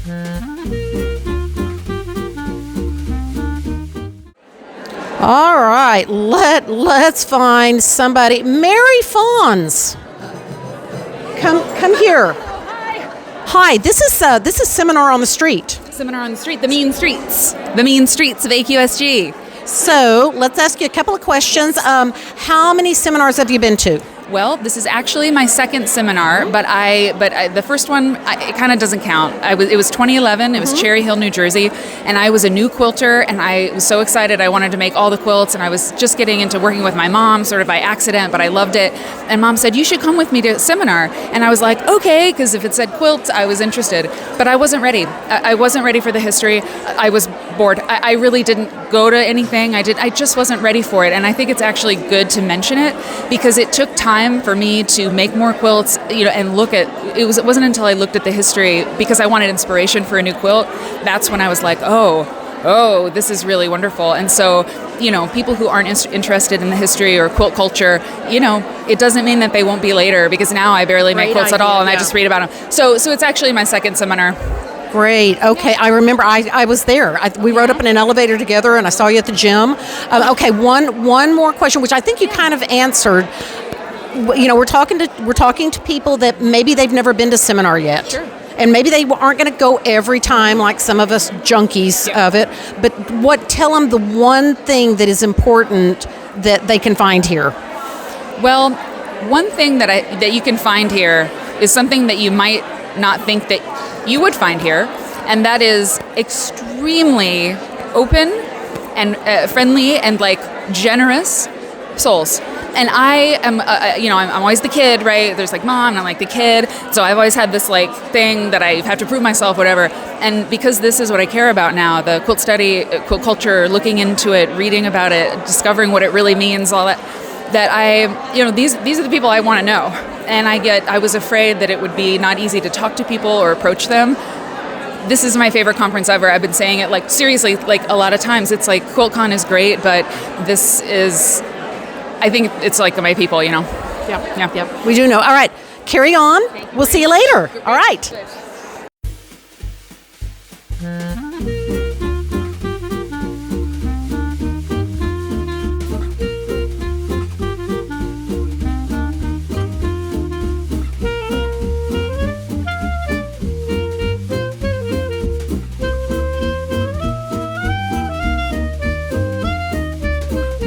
All right, let's find somebody. Mary Fons, come here. Hi. This is Seminar on the Street. Seminar on the Street, the mean streets of AQSG. So let's ask you a couple of questions. How many seminars have you been to? Well, this is actually my second seminar, but the first one, it kind of doesn't count. It was 2011. It was Cherry Hill, New Jersey, and I was a new quilter, and I was so excited. I wanted to make all the quilts, and I was just getting into working with my mom, sort of by accident, but I loved it. And Mom said, "You should come with me to a seminar." And I was like, "Okay," because if it said quilts, I was interested, but I wasn't ready. I wasn't ready for the history. I was bored. I really didn't go to anything. I just wasn't ready for it, and I think it's actually good to mention it because it took time for me to make more quilts, and look at it. Wasn't until I looked at the history because I wanted inspiration for a new quilt. That's when I was like, oh, this is really wonderful. And so, people who aren't interested in the history or quilt culture, it doesn't mean that they won't be later because now I barely make quilts at all, and I just read about them. So it's actually my second seminar. Great. Okay, I remember I was there. We rode up in an elevator together, and I saw you at the gym. Okay, one more question, which I think you kind of answered. We're talking to people that maybe they've never been to seminar yet. Sure. And maybe they aren't going to go every time like some of us junkies of it. But tell them the one thing that is important that they can find here. Well, one thing that you can find here is something that you might not think that you would find here, and that is extremely open and friendly and generous souls. And I am, I'm always the kid, right? There's Mom, and I'm the kid. So I've always had this thing that I have to prove myself, whatever. And because this is what I care about now, the quilt study, quilt culture, looking into it, reading about it, discovering what it really means, all that these are the people I want to know. And I was afraid that it would be not easy to talk to people or approach them. This is my favorite conference ever. I've been saying it seriously, a lot of times. It's QuiltCon is great, but this is, I think it's my people, Yep. We do know. All right, carry on. We'll see you later. All right.